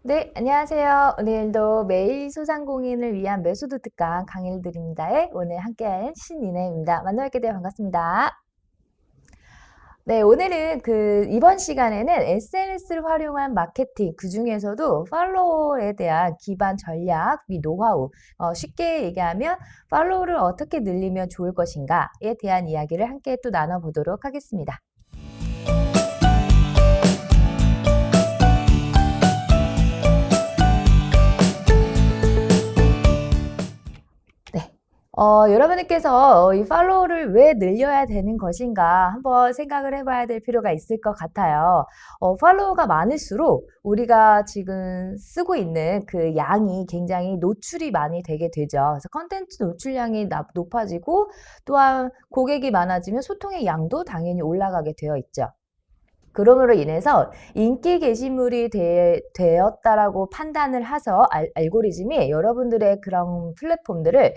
네, 안녕하세요. 오늘도 매일 소상공인을 위한 매수도 특강 강의를 드립니다에 오늘 함께할 신이네입니다. 만나뵙게 되어 반갑습니다. 네, 오늘은 이번 시간에는 SNS를 활용한 마케팅, 그 중에서도 팔로워에 대한 기반 전략 및 노하우, 쉽게 얘기하면 팔로워를 어떻게 늘리면 좋을 것인가에 대한 이야기를 함께 또 나눠보도록 하겠습니다. 네. 여러분들께서 이 팔로우를 왜 늘려야 되는 것인가 한번 생각을 해봐야 될 필요가 있을 것 같아요. 팔로워가 많을수록 우리가 지금 쓰고 있는 그 양이 굉장히 노출이 많이 되게 되죠. 그래서 컨텐츠 노출량이 높아지고 또한 고객이 많아지면 소통의 양도 당연히 올라가게 되어 있죠. 그럼으로 인해서 인기 게시물이 되었다라고 판단을 해서 알고리즘이 여러분들의 그런 플랫폼들을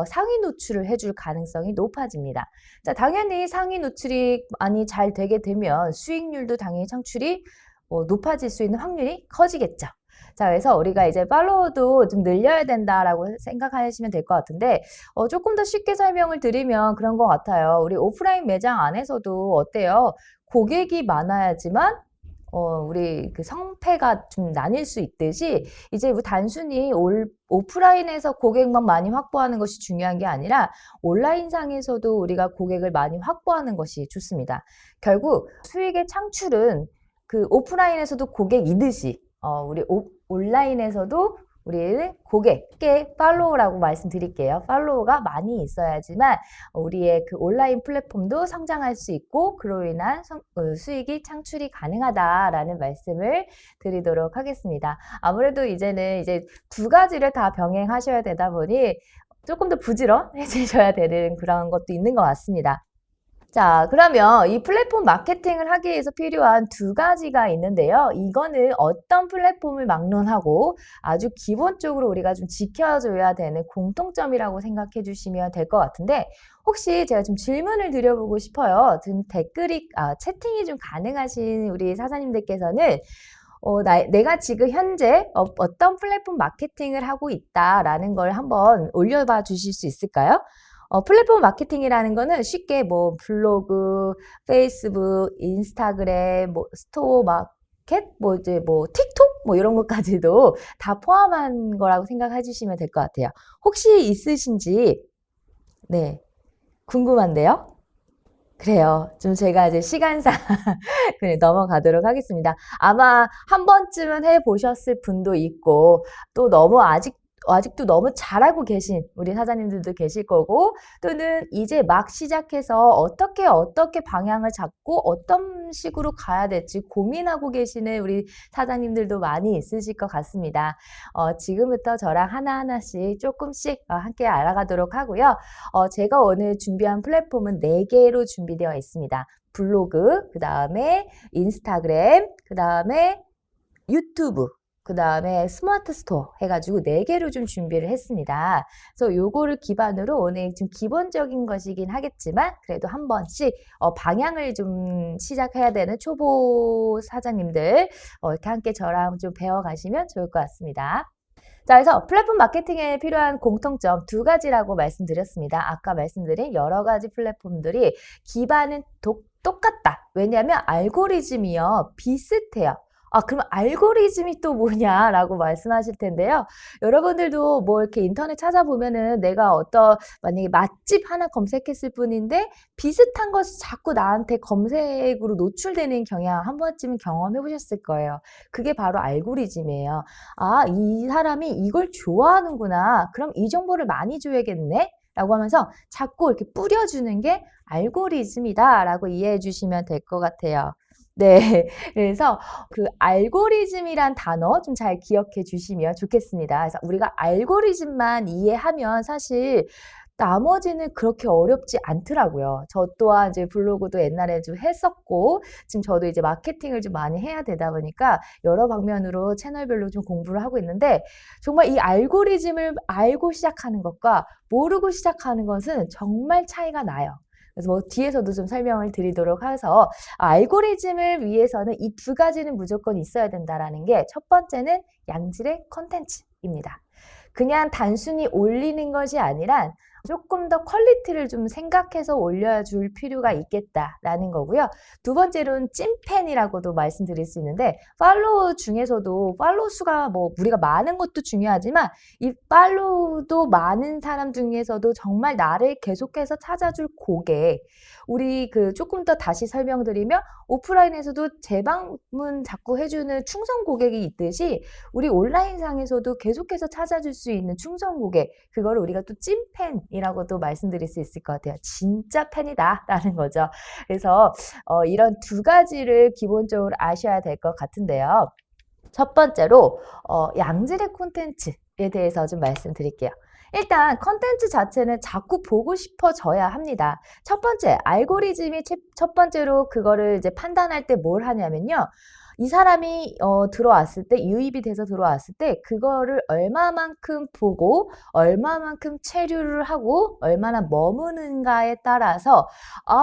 상위 노출을 해줄 가능성이 높아집니다. 자, 당연히 상위 노출이 많이 잘 되게 되면 수익률도 당연히 창출이 높아질 수 있는 확률이 커지겠죠. 자, 그래서 우리가 이제 팔로워도 좀 늘려야 된다라고 생각하시면 될 것 같은데, 조금 더 쉽게 설명을 드리면 그런 것 같아요. 우리 오프라인 매장 안에서도 어때요? 고객이 많아야지만 우리 그 성패가 좀 나뉠 수 있듯이 이제 뭐 단순히 오프라인에서 고객만 많이 확보하는 것이 중요한 게 아니라 온라인상에서도 우리가 고객을 많이 확보하는 것이 좋습니다. 결국 수익의 창출은 그 오프라인에서도 고객이듯이 우리 온라인에서도 우리는 고객께 팔로우라고 말씀드릴게요. 팔로우가 많이 있어야지만 우리의 그 온라인 플랫폼도 성장할 수 있고 그로 인한 수익이 창출이 가능하다라는 말씀을 드리도록 하겠습니다. 아무래도 이제는 이제 두 가지를 다 병행하셔야 되다 보니 조금 더 부지런해지셔야 되는 그런 것도 있는 것 같습니다. 자, 그러면 이 플랫폼 마케팅을 하기 위해서 필요한 두 가지가 있는데요. 이거는 어떤 플랫폼을 막론하고 아주 기본적으로 우리가 좀 지켜줘야 되는 공통점이라고 생각해 주시면 될 것 같은데, 혹시 제가 좀 질문을 드려보고 싶어요. 지금 채팅이 좀 가능하신 우리 사장님들께서는 내가 지금 현재 어떤 플랫폼 마케팅을 하고 있다라는 걸 한번 올려봐 주실 수 있을까요? 플랫폼 마케팅이라는 거는 쉽게 뭐 블로그, 페이스북, 인스타그램, 뭐 스토어 마켓, 뭐 이제 뭐 틱톡 뭐 이런 것까지도 다 포함한 거라고 생각해 주시면 될 것 같아요. 혹시 있으신지 네, 궁금한데요. 그래요. 좀 제가 이제 시간상 그냥 넘어가도록 하겠습니다. 아마 한 번쯤은 해보셨을 분도 있고, 또 너무 아직도 너무 잘하고 계신 우리 사장님들도 계실 거고, 또는 이제 막 시작해서 어떻게 방향을 잡고 어떤 식으로 가야 될지 고민하고 계시는 우리 사장님들도 많이 있으실 것 같습니다. 지금부터 저랑 하나하나씩 조금씩 함께 알아가도록 하고요. 제가 오늘 준비한 플랫폼은 4개로 준비되어 있습니다. 블로그, 그 다음에 인스타그램, 그 다음에 유튜브, 그 다음에 스마트 스토어 해가지고 4개로 좀 준비를 했습니다. 그래서 요거를 기반으로 오늘 좀 기본적인 것이긴 하겠지만 그래도 한 번씩 방향을 좀 시작해야 되는 초보 사장님들 이렇게 함께 저랑 좀 배워가시면 좋을 것 같습니다. 자, 그래서 플랫폼 마케팅에 필요한 공통점 2가지라고 말씀드렸습니다. 아까 말씀드린 여러 가지 플랫폼들이 기반은 똑같다. 왜냐하면 알고리즘이요, 비슷해요. 그럼 알고리즘이 또 뭐냐라고 말씀하실 텐데요. 여러분들도 뭐 이렇게 인터넷 찾아보면은 내가 만약에 맛집 하나 검색했을 뿐인데 비슷한 것이 자꾸 나한테 검색으로 노출되는 경향 한 번쯤은 경험해 보셨을 거예요. 그게 바로 알고리즘이에요. 이 사람이 이걸 좋아하는구나. 그럼 이 정보를 많이 줘야겠네? 라고 하면서 자꾸 이렇게 뿌려주는 게 알고리즘이다 라고 이해해 주시면 될 것 같아요. 네. 그래서 그 알고리즘이란 단어 좀 잘 기억해 주시면 좋겠습니다. 그래서 우리가 알고리즘만 이해하면 사실 나머지는 그렇게 어렵지 않더라고요. 저 또한 이제 블로그도 옛날에 좀 했었고, 지금 저도 이제 마케팅을 좀 많이 해야 되다 보니까 여러 방면으로 채널별로 좀 공부를 하고 있는데, 정말 이 알고리즘을 알고 시작하는 것과 모르고 시작하는 것은 정말 차이가 나요. 그래서 뭐 뒤에서도 좀 설명을 드리도록 해서 알고리즘을 위해서는 이 두 가지는 무조건 있어야 된다라는 게 첫 번째는 양질의 컨텐츠입니다. 그냥 단순히 올리는 것이 아니라 조금 더 퀄리티를 좀 생각해서 올려줄 필요가 있겠다라는 거고요. 두 번째로는 찐팬이라고도 말씀드릴 수 있는데 팔로우 중에서도 팔로우 수가 뭐 우리가 많은 것도 중요하지만 이 팔로우도 많은 사람 중에서도 정말 나를 계속해서 찾아줄 고객 우리 그 조금 더 다시 설명드리면 오프라인에서도 재방문 자꾸 해주는 충성 고객이 있듯이 우리 온라인상에서도 계속해서 찾아줄 수 있는 충성 고객 그거를 우리가 또 찐팬이라고도 말씀드릴 수 있을 것 같아요. 진짜 팬이다 라는 거죠. 그래서 이런 두 가지를 기본적으로 아셔야 될 것 같은데요. 첫 번째로 양질의 콘텐츠에 대해서 좀 말씀드릴게요. 일단 컨텐츠 자체는 자꾸 보고 싶어져야 합니다. 첫 번째, 알고리즘이 첫 번째로 그거를 이제 판단할 때 뭘 하냐면요. 이 사람이 들어왔을 때, 유입이 돼서 들어왔을 때 그거를 얼마만큼 보고 얼마만큼 체류를 하고 얼마나 머무는가에 따라서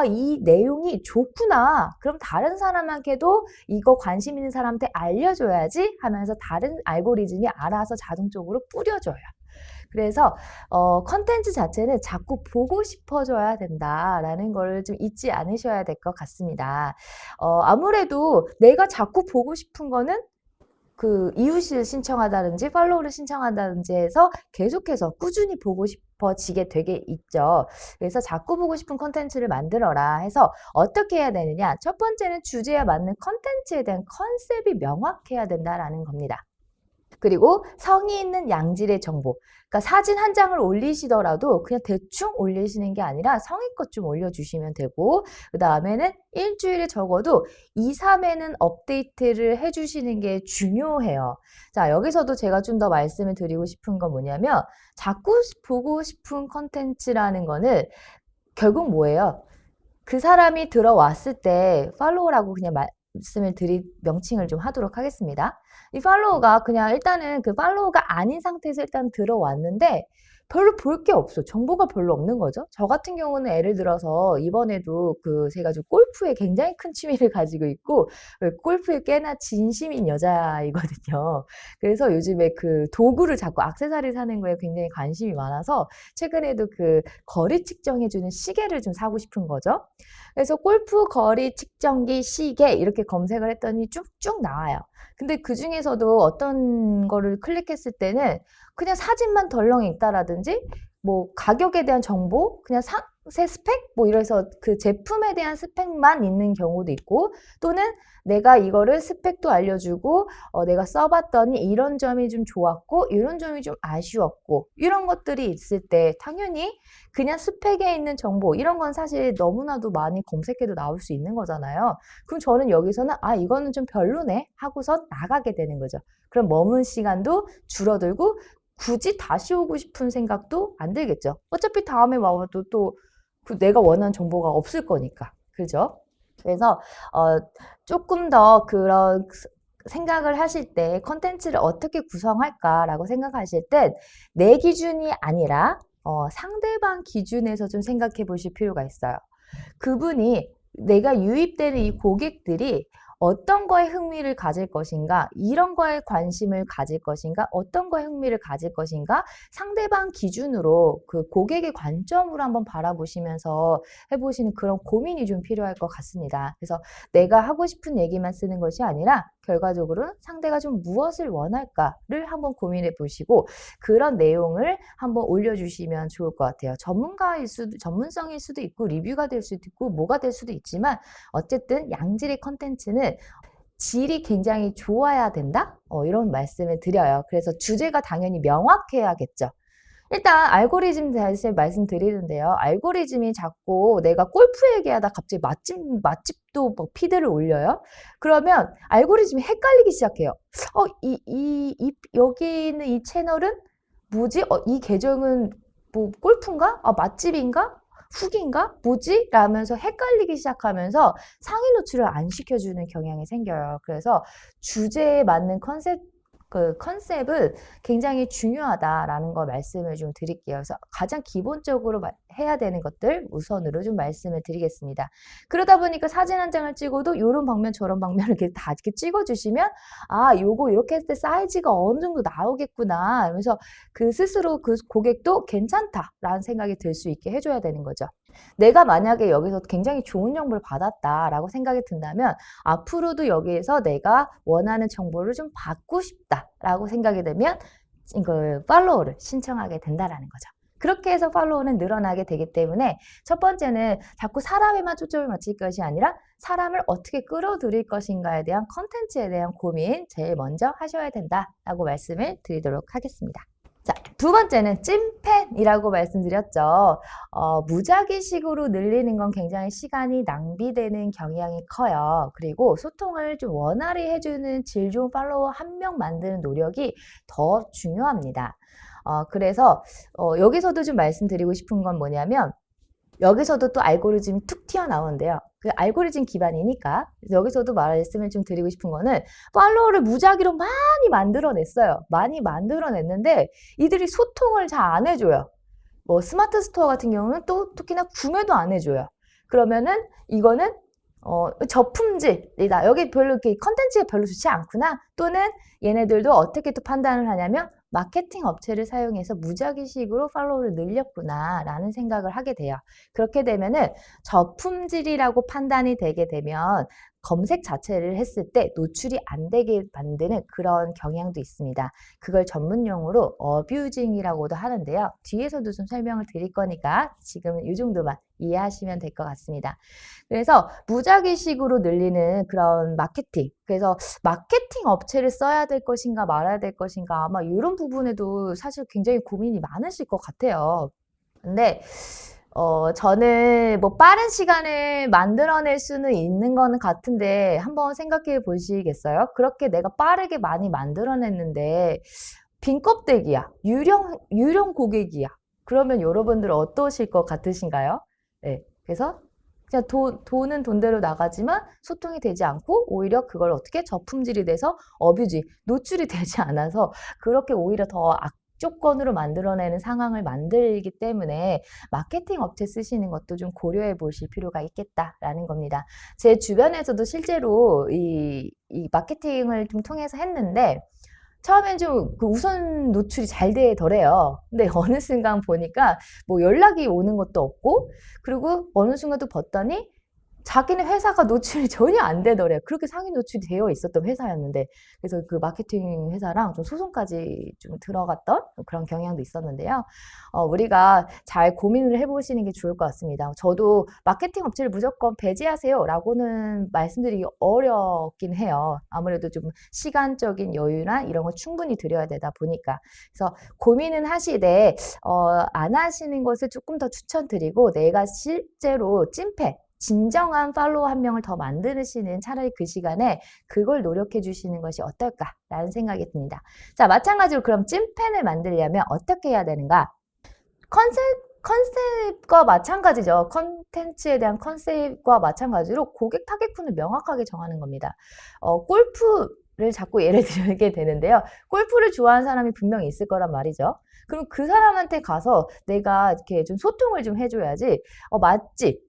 이 내용이 좋구나. 그럼 다른 사람한테도 이거 관심 있는 사람한테 알려줘야지 하면서 다른 알고리즘이 알아서 자동적으로 뿌려줘요. 그래서 컨텐츠 자체는 자꾸 보고 싶어져야 된다라는 걸 좀 잊지 않으셔야 될 것 같습니다. 아무래도 내가 자꾸 보고 싶은 거는 그 이웃을 신청하다든지 팔로우를 신청한다든지 해서 계속해서 꾸준히 보고 싶어지게 되게 있죠. 그래서 자꾸 보고 싶은 컨텐츠를 만들어라 해서 어떻게 해야 되느냐. 첫 번째는 주제에 맞는 컨텐츠에 대한 컨셉이 명확해야 된다라는 겁니다. 그리고 성의 있는 양질의 정보. 그러니까 사진 한 장을 올리시더라도 그냥 대충 올리시는 게 아니라 성의껏 좀 올려주시면 되고 그 다음에는 일주일에 적어도 2, 3회는 업데이트를 해주시는 게 중요해요. 자, 여기서도 제가 좀 더 말씀을 드리고 싶은 건 뭐냐면 자꾸 보고 싶은 컨텐츠라는 거는 결국 뭐예요? 그 사람이 들어왔을 때 팔로우라고 그냥 말씀을 명칭을 좀 하도록 하겠습니다. 이 팔로우가 그냥 일단은 그 팔로우가 아닌 상태에서 일단 들어왔는데 별로 볼 게 없어. 정보가 별로 없는 거죠. 저 같은 경우는 예를 들어서 이번에도 제가 좀 골프에 굉장히 큰 취미를 가지고 있고 골프에 꽤나 진심인 여자이거든요. 그래서 요즘에 그 도구를 자꾸 액세서리 사는 거에 굉장히 관심이 많아서 최근에도 그 거리 측정해주는 시계를 좀 사고 싶은 거죠. 그래서 골프 거리 측정기 시계 이렇게 검색을 했더니 쭉쭉 나와요. 근데 그 중에서도 어떤 거를 클릭했을 때는 그냥 사진만 덜렁 있다라든지 뭐 가격에 대한 정보, 그냥 상세 스펙 뭐 이래서 그 제품에 대한 스펙만 있는 경우도 있고 또는 내가 이거를 스펙도 알려주고 내가 써봤더니 이런 점이 좀 좋았고 이런 점이 좀 아쉬웠고 이런 것들이 있을 때 당연히 그냥 스펙에 있는 정보 이런 건 사실 너무나도 많이 검색해도 나올 수 있는 거잖아요. 그럼 저는 여기서는 이거는 좀 별로네 하고서 나가게 되는 거죠. 그럼 머문 시간도 줄어들고 굳이 다시 오고 싶은 생각도 안 들겠죠. 어차피 다음에 와도 또 내가 원하는 정보가 없을 거니까. 그죠? 그래서 조금 더 그런 생각을 하실 때 컨텐츠를 어떻게 구성할까라고 생각하실 땐 내 기준이 아니라 상대방 기준에서 좀 생각해 보실 필요가 있어요. 그분이 내가 유입되는 이 고객들이 어떤 거에 흥미를 가질 것인가, 이런 거에 관심을 가질 것인가, 어떤 거에 흥미를 가질 것인가, 상대방 기준으로 그 고객의 관점으로 한번 바라보시면서 해보시는 그런 고민이 좀 필요할 것 같습니다. 그래서 내가 하고 싶은 얘기만 쓰는 것이 아니라 결과적으로 상대가 좀 무엇을 원할까를 한번 고민해 보시고 그런 내용을 한번 올려주시면 좋을 것 같아요. 전문성일 수도 있고 리뷰가 될 수도 있고 뭐가 될 수도 있지만 어쨌든 양질의 컨텐츠는 질이 굉장히 좋아야 된다? 이런 말씀을 드려요. 그래서 주제가 당연히 명확해야겠죠. 일단 알고리즘 다시 말씀드리는데요. 알고리즘이 자꾸 내가 골프 얘기하다 갑자기 맛집도 막 피드를 올려요. 그러면 알고리즘이 헷갈리기 시작해요. 여기 있는 이 채널은 뭐지? 이 계정은 뭐 골프인가? 맛집인가? 훅인가? 뭐지? 라면서 헷갈리기 시작하면서 상위 노출을 안 시켜주는 경향이 생겨요. 그래서 주제에 맞는 컨셉은 굉장히 중요하다라는 걸 말씀을 좀 드릴게요. 그래서 가장 기본적으로 해야 되는 것들 우선으로 좀 말씀을 드리겠습니다. 그러다 보니까 사진 한 장을 찍어도 이런 방면 저런 방면을 이렇게 다 이렇게 찍어주시면 요거 이렇게 했을 때 사이즈가 어느 정도 나오겠구나. 그래서 그 스스로 그 고객도 괜찮다라는 생각이 들 수 있게 해줘야 되는 거죠. 내가 만약에 여기서 굉장히 좋은 정보를 받았다라고 생각이 든다면 앞으로도 여기에서 내가 원하는 정보를 좀 받고 싶다라고 생각이 되면 이걸 팔로우를 신청하게 된다라는 거죠. 그렇게 해서 팔로우는 늘어나게 되기 때문에 첫 번째는 자꾸 사람에만 초점을 맞출 것이 아니라 사람을 어떻게 끌어들일 것인가에 대한 컨텐츠에 대한 고민 제일 먼저 하셔야 된다라고 말씀을 드리도록 하겠습니다. 자, 두 번째는 찐팬이라고 말씀드렸죠. 무작위식으로 늘리는 건 굉장히 시간이 낭비되는 경향이 커요. 그리고 소통을 좀 원활히 해주는 질 좋은 팔로워 한 명 만드는 노력이 더 중요합니다. 그래서 여기서도 좀 말씀드리고 싶은 건 뭐냐면 여기서도 또 알고리즘이 툭 튀어나오는데요. 그 알고리즘 기반이니까 여기서도 말씀을 좀 드리고 싶은 거는 팔로워를 무작위로 많이 만들어냈어요. 많이 만들어냈는데 이들이 소통을 잘 안 해줘요. 뭐 스마트 스토어 같은 경우는 또 특히나 구매도 안 해줘요. 그러면은 이거는 저품질이다. 여기 별로 이렇게 컨텐츠가 별로 좋지 않구나. 또는 얘네들도 어떻게 또 판단을 하냐면 마케팅 업체를 사용해서 무작위식으로 팔로우를 늘렸구나 라는 생각을 하게 돼요. 그렇게 되면은 저품질이라고 판단이 되게 되면 검색 자체를 했을 때 노출이 안 되게 만드는 그런 경향도 있습니다. 그걸 전문용어로 어뷰징이라고도 하는데요. 뒤에서도 좀 설명을 드릴 거니까 지금은 이 정도만 이해하시면 될 것 같습니다. 그래서 무작위식으로 늘리는 그런 마케팅, 그래서 마케팅 업체를 써야 될 것인가 말아야 될 것인가 아마 이런 부분에도 사실 굉장히 고민이 많으실 것 같아요. 근데 저는 뭐 빠른 시간을 만들어낼 수는 있는 거는 같은데 한번 생각해 보시겠어요? 그렇게 내가 빠르게 많이 만들어냈는데 빈 껍데기야. 유령 고객이야. 그러면 여러분들 어떠실 것 같으신가요? 네. 그래서 그냥 돈은 돈대로 나가지만 소통이 되지 않고 오히려 그걸 어떻게 저품질이 돼서 어뷰지, 노출이 되지 않아서 그렇게 오히려 더 악조건으로 만들어내는 상황을 만들기 때문에 마케팅 업체 쓰시는 것도 좀 고려해 보실 필요가 있겠다라는 겁니다. 제 주변에서도 실제로 이 마케팅을 좀 통해서 했는데 처음엔 좀 그 우선 노출이 잘 되더래요. 근데 어느 순간 보니까 뭐 연락이 오는 것도 없고 그리고 어느 순간 또 봤더니 자기네 회사가 노출이 전혀 안 되더래요. 그렇게 상위 노출이 되어 있었던 회사였는데 그래서 그 마케팅 회사랑 좀 소송까지 좀 들어갔던 그런 경향도 있었는데요. 우리가 잘 고민을 해보시는 게 좋을 것 같습니다. 저도 마케팅 업체를 무조건 배제하세요 라고는 말씀드리기 어렵긴 해요. 아무래도 좀 시간적인 여유나 이런 걸 충분히 드려야 되다 보니까. 그래서 고민은 하시되 안 하시는 것을 조금 더 추천드리고 내가 실제로 찐팬 진정한 팔로워 한 명을 더 만드시는 차라리 그 시간에 그걸 노력해 주시는 것이 어떨까라는 생각이 듭니다. 자, 마찬가지로 그럼 찐팬을 만들려면 어떻게 해야 되는가? 컨셉과 마찬가지죠. 컨텐츠에 대한 컨셉과 마찬가지로 고객 타겟군을 명확하게 정하는 겁니다. 골프를 자꾸 예를 들게 되는데요. 골프를 좋아하는 사람이 분명히 있을 거란 말이죠. 그럼 그 사람한테 가서 내가 이렇게 좀 소통을 좀 해줘야지, 맛집,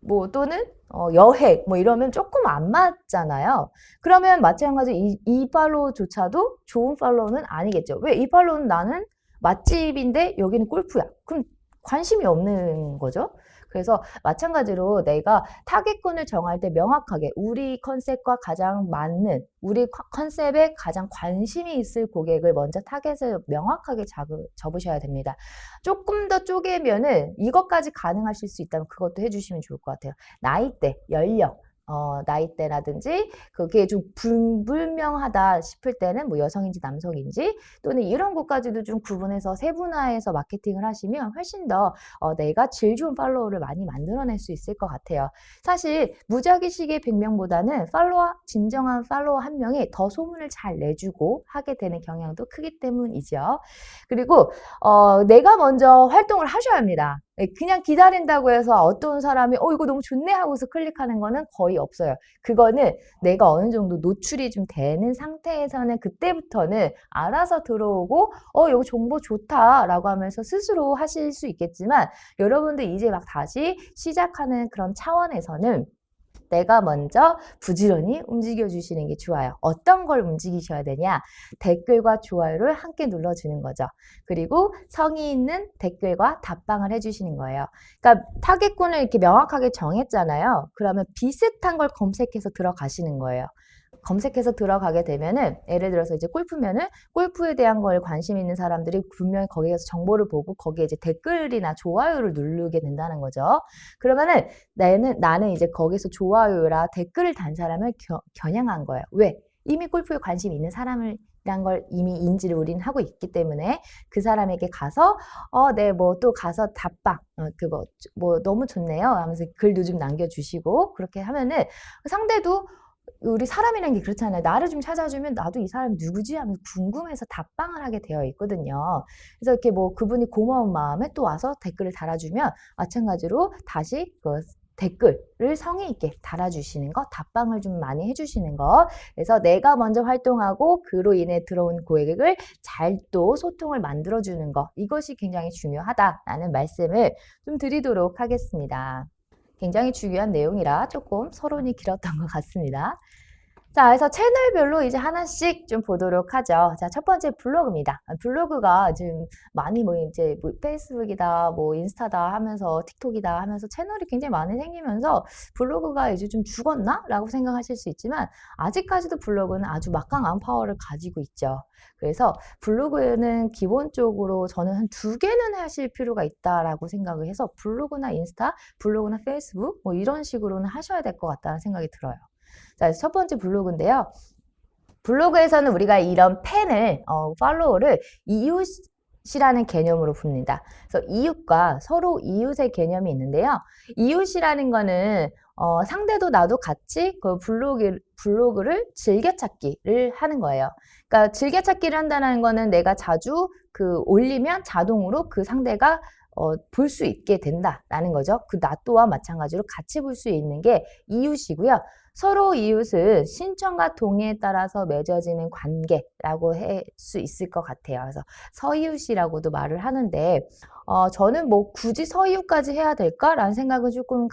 뭐 또는 여행 뭐 이러면 조금 안 맞잖아요. 그러면 마찬가지로 이 팔로우조차도 좋은 팔로우는 아니겠죠. 왜? 이 팔로우는 나는 맛집인데 여기는 골프야. 그럼 관심이 없는 거죠. 그래서 마찬가지로 내가 타겟군을 정할 때 명확하게 우리 컨셉과 가장 맞는 우리 컨셉에 가장 관심이 있을 고객을 먼저 타겟을 명확하게 접으셔야 됩니다. 조금 더 쪼개면은 이것까지 가능하실 수 있다면 그것도 해주시면 좋을 것 같아요. 나이대, 연령, 나이대라든지 그게 좀 불분명하다 싶을 때는 뭐 여성인지 남성인지 또는 이런 것까지도 좀 구분해서 세분화해서 마케팅을 하시면 훨씬 더 내가 질 좋은 팔로워를 많이 만들어낼 수 있을 것 같아요. 사실 무작위식의 100명보다는 진정한 팔로워 한 명이 더 소문을 잘 내주고 하게 되는 경향도 크기 때문이죠. 그리고 내가 먼저 활동을 하셔야 합니다. 예, 그냥 기다린다고 해서 어떤 사람이 이거 너무 좋네 하고서 클릭하는 거는 거의 없어요. 그거는 내가 어느 정도 노출이 좀 되는 상태에서는 그때부터는 알아서 들어오고 이거 정보 좋다라고 하면서 스스로 하실 수 있겠지만 여러분들 이제 막 다시 시작하는 그런 차원에서는 내가 먼저 부지런히 움직여 주시는 게 좋아요. 어떤 걸 움직이셔야 되냐? 댓글과 좋아요를 함께 눌러주는 거죠. 그리고 성의 있는 댓글과 답방을 해주시는 거예요. 그러니까 타겟군을 이렇게 명확하게 정했잖아요. 그러면 비슷한 걸 검색해서 들어가시는 거예요. 검색해서 들어가게 되면은 예를 들어서 이제 골프면은 골프에 대한 걸 관심 있는 사람들이 분명히 거기에서 정보를 보고 거기에 이제 댓글이나 좋아요를 누르게 된다는 거죠. 그러면은 나는 이제 거기서 좋아요라 댓글을 단 사람을 겨냥한 거예요. 왜? 이미 골프에 관심 있는 사람을 이란 걸 이미 인지를 우리는 하고 있기 때문에 그 사람에게 가서 네, 뭐 또 가서 답방 그거 뭐 너무 좋네요 하면서 글도 좀 남겨주시고 그렇게 하면은 상대도 우리 사람이라는 게 그렇잖아요. 나를 좀 찾아주면 나도 이 사람이 누구지 하면서 궁금해서 답방을 하게 되어 있거든요. 그래서 이렇게 뭐 그분이 고마운 마음에 또 와서 댓글을 달아주면 마찬가지로 다시 그 댓글을 성의 있게 달아주시는 거, 답방을 좀 많이 해주시는 거. 그래서 내가 먼저 활동하고 그로 인해 들어온 고객을 잘 또 소통을 만들어주는 거. 이것이 굉장히 중요하다라는 말씀을 좀 드리도록 하겠습니다. 굉장히 중요한 내용이라 조금 서론이 길었던 것 같습니다. 자, 그래서 채널별로 이제 하나씩 좀 보도록 하죠. 자, 첫 번째 블로그입니다. 블로그가 지금 많이 뭐 이제 뭐 페이스북이다, 뭐 인스타다 하면서 틱톡이다 하면서 채널이 굉장히 많이 생기면서 블로그가 이제 좀 죽었나? 라고 생각하실 수 있지만 아직까지도 블로그는 아주 막강한 파워를 가지고 있죠. 그래서 블로그는 기본적으로 저는 한 2개는 하실 필요가 있다라고 생각을 해서 블로그나 인스타, 블로그나 페이스북 뭐 이런 식으로는 하셔야 될 것 같다는 생각이 들어요. 자, 첫 번째 블로그인데요. 블로그에서는 우리가 이런 팬을, 팔로워를 이웃이라는 개념으로 붑니다. 그래서 이웃과 서로 이웃의 개념이 있는데요. 이웃이라는 거는 상대도 나도 같이 그 블로그를 즐겨찾기를 하는 거예요. 그러니까 즐겨찾기를 한다는 거는 내가 자주 그 올리면 자동으로 그 상대가 볼 수 있게 된다라는 거죠. 그 나 또한 마찬가지로 같이 볼 수 있는 게 이웃이고요. 서로 이웃은 신청과 동의에 따라서 맺어지는 관계라고 할 수 있을 것 같아요. 그래서 서이웃이라고도 말을 하는데 저는 뭐 굳이 서이웃까지 해야 될까라는 생각은 조금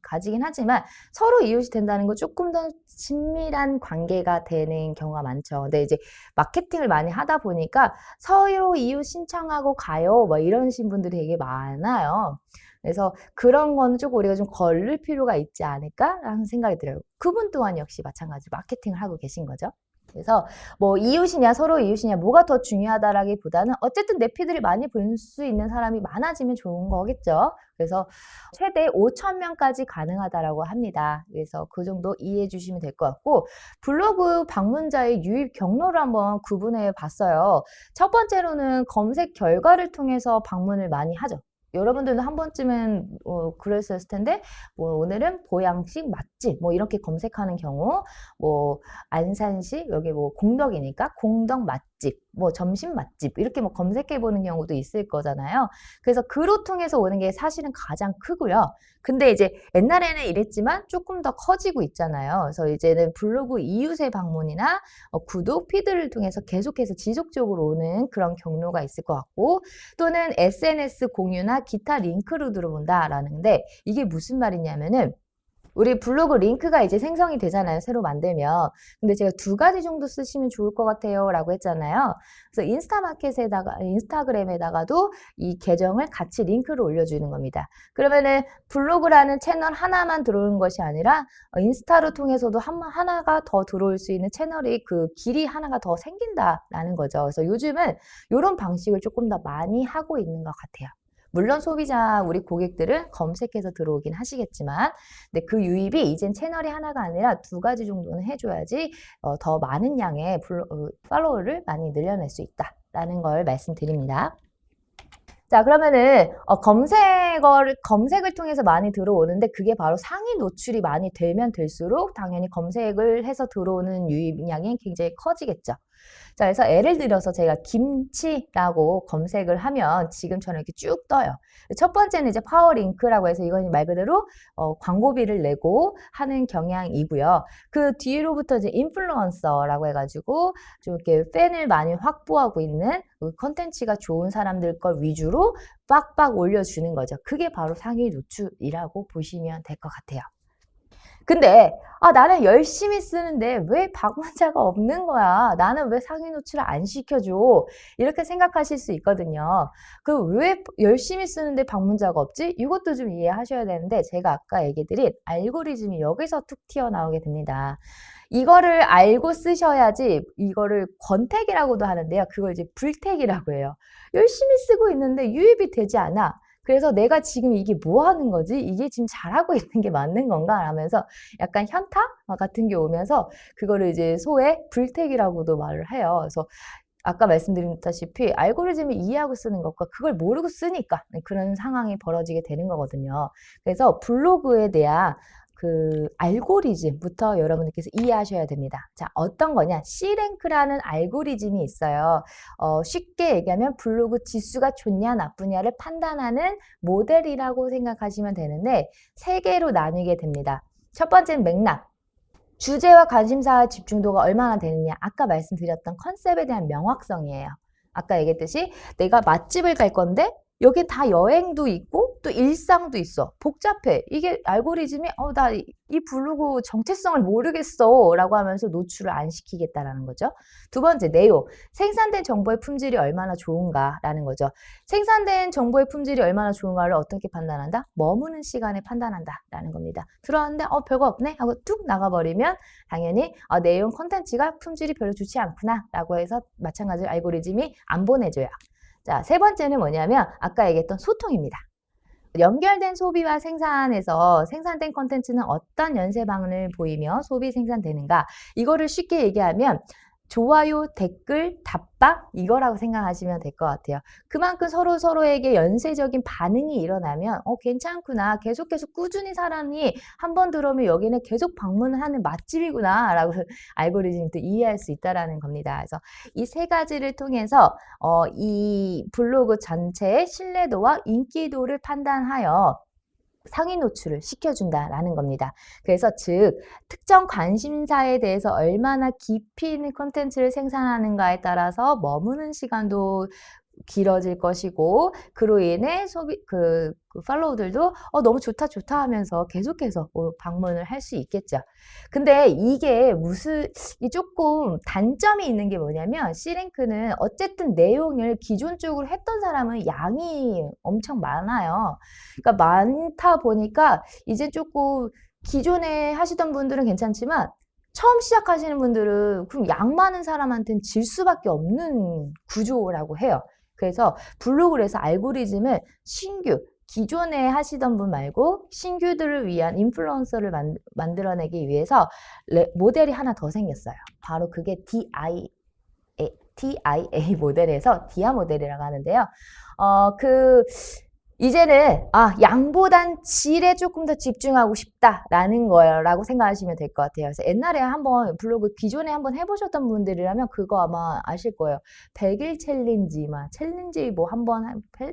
가지긴 하지만 서로 이웃이 된다는 건 조금 더 친밀한 관계가 되는 경우가 많죠. 근데 이제 마케팅을 많이 하다 보니까 서로 이웃 신청하고 가요 뭐 이러신 분들이 되게 많아요. 그래서 그런 거는 조금 우리가 좀 걸릴 필요가 있지 않을까라는 생각이 들어요. 그분 또한 역시 마찬가지로 마케팅을 하고 계신 거죠. 그래서 뭐 이웃이냐 서로 이웃이냐 뭐가 더 중요하다라기보다는 어쨌든 내 피드를 많이 볼 수 있는 사람이 많아지면 좋은 거겠죠. 그래서 최대 5,000명까지 가능하다라고 합니다. 그래서 그 정도 이해해 주시면 될 것 같고 블로그 방문자의 유입 경로를 한번 구분해 봤어요. 첫 번째로는 검색 결과를 통해서 방문을 많이 하죠. 여러분들도 한 번쯤은 그랬을 텐데 뭐 오늘은 보양식 맛집 뭐 이렇게 검색하는 경우 뭐 안산시 여기 뭐 공덕이니까 공덕 맛집 뭐 점심 맛집 이렇게 뭐 검색해 보는 경우도 있을 거잖아요. 그래서 그로 통해서 오는 게 사실은 가장 크고요. 근데 이제 옛날에는 이랬지만 조금 더 커지고 있잖아요. 그래서 이제는 블로그 이웃의 방문이나 구독, 피드를 통해서 계속해서 지속적으로 오는 그런 경로가 있을 것 같고 또는 SNS 공유나 기타 링크로 들어온다라는데 이게 무슨 말이냐면은 우리 블로그 링크가 이제 생성이 되잖아요. 새로 만들면. 근데 제가 2가지 정도 쓰시면 좋을 것 같아요. 라고 했잖아요. 그래서 인스타그램에다가도 이 계정을 같이 링크를 올려주는 겁니다. 그러면은 블로그라는 채널 하나만 들어오는 것이 아니라 인스타를 통해서도 하나가 더 들어올 수 있는 채널이 그 길이 하나가 더 생긴다라는 거죠. 그래서 요즘은 이런 방식을 조금 더 많이 하고 있는 것 같아요. 물론 소비자 우리 고객들은 검색해서 들어오긴 하시겠지만 근데 그 유입이 이젠 채널이 하나가 아니라 2가지 정도는 해줘야지 더 많은 양의 팔로워를 많이 늘려낼 수 있다라는 걸 말씀드립니다. 자, 그러면은 검색을 통해서 많이 들어오는데 그게 바로 상위 노출이 많이 되면 될수록 당연히 검색을 해서 들어오는 유입량이 굉장히 커지겠죠. 자, 그래서 예를 들어서 제가 김치라고 검색을 하면 지금처럼 이렇게 쭉 떠요. 첫 번째는 이제 파워링크라고 해서 이건 말 그대로 광고비를 내고 하는 경향이고요. 그 뒤로부터 이제 인플루언서라고 해가지고 좀 이렇게 팬을 많이 확보하고 있는 그 컨텐츠가 좋은 사람들 걸 위주로 빡빡 올려주는 거죠. 그게 바로 상위 노출이라고 보시면 될 것 같아요. 근데 나는 열심히 쓰는데 왜 방문자가 없는 거야? 나는 왜 상위 노출을 안 시켜줘? 이렇게 생각하실 수 있거든요. 그 왜 열심히 쓰는데 방문자가 없지? 이것도 좀 이해하셔야 되는데 제가 아까 얘기 드린 알고리즘이 여기서 툭 튀어나오게 됩니다. 이거를 알고 쓰셔야지 이거를 권태기라고도 하는데요. 그걸 이제 불태기라고 해요. 열심히 쓰고 있는데 유입이 되지 않아. 그래서 내가 지금 이게 뭐 하는 거지? 이게 지금 잘하고 있는 게 맞는 건가? 하면서 약간 현타 같은 게 오면서 그거를 이제 소위 불택이라고도 말을 해요. 그래서 아까 말씀드렸다시피 알고리즘을 이해하고 쓰는 것과 그걸 모르고 쓰니까 그런 상황이 벌어지게 되는 거거든요. 그래서 블로그에 대한 그 알고리즘부터 여러분들께서 이해하셔야 됩니다. 자, 어떤 거냐? C랭크라는 알고리즘이 있어요. 쉽게 얘기하면 블로그 지수가 좋냐 나쁘냐를 판단하는 모델이라고 생각하시면 되는데 세 개로 나뉘게 됩니다. 첫 번째는 맥락. 주제와 관심사와 집중도가 얼마나 되느냐. 아까 말씀드렸던 컨셉에 대한 명확성이에요. 아까 얘기했듯이 내가 맛집을 갈 건데 여기 다 여행도 있고 또 일상도 있어. 복잡해. 이게 알고리즘이 나 이 블로그 정체성을 모르겠어 라고 하면서 노출을 안 시키겠다라는 거죠. 두 번째, 내용. 생산된 정보의 품질이 얼마나 좋은가라는 거죠. 생산된 정보의 품질이 얼마나 좋은가를 어떻게 판단한다? 머무는 시간에 판단한다라는 겁니다. 들어왔는데 별거 없네 하고 뚝 나가버리면 당연히 내용 콘텐츠가 품질이 별로 좋지 않구나 라고 해서 마찬가지로 알고리즘이 안 보내줘요. 자, 세 번째는 뭐냐면 아까 얘기했던 소통입니다. 연결된 소비와 생산에서 생산된 콘텐츠는 어떤 연쇄방을 보이며 소비 생산되는가? 이거를 쉽게 얘기하면 좋아요, 댓글, 답방 이거라고 생각하시면 될 것 같아요. 그만큼 서로에게 연쇄적인 반응이 일어나면 괜찮구나. 계속 꾸준히 사람이 한 번 들어오면 여기는 계속 방문을 하는 맛집이구나 라고 알고리즘도 이해할 수 있다는 겁니다. 그래서 이 세 가지를 통해서 이 블로그 전체의 신뢰도와 인기도를 판단하여 상위 노출을 시켜준다라는 겁니다. 그래서 즉 특정 관심사에 대해서 얼마나 깊이 있는 콘텐츠를 생산하는가에 따라서 머무는 시간도 길어질 것이고 그로 인해 그 팔로우들도 너무 좋다 하면서 계속해서 방문을 할 수 있겠죠. 근데 이게 조금 단점이 있는 게 뭐냐면 C랭크는 어쨌든 내용을 기존적으로 했던 사람은 양이 엄청 많아요. 그러니까 많다 보니까 이제 조금 기존에 하시던 분들은 괜찮지만 처음 시작하시는 분들은 그럼 양 많은 사람한테는 질 수밖에 없는 구조라고 해요. 그래서 블로그를 해서 알고리즘을 기존에 하시던 분 말고 신규들을 위한 인플루언서를 만들어내기 위해서 모델이 하나 더 생겼어요. 바로 그게 DIA 모델에서 디아 모델이라고 하는데요. 이제는 양보단 질에 조금 더 집중하고 싶다라는 거라고 생각하시면 될 것 같아요. 그래서 옛날에 한번 블로그 기존에 한번 해보셨던 분들이라면 그거 아마 아실 거예요. 100일 챌린지 챌린지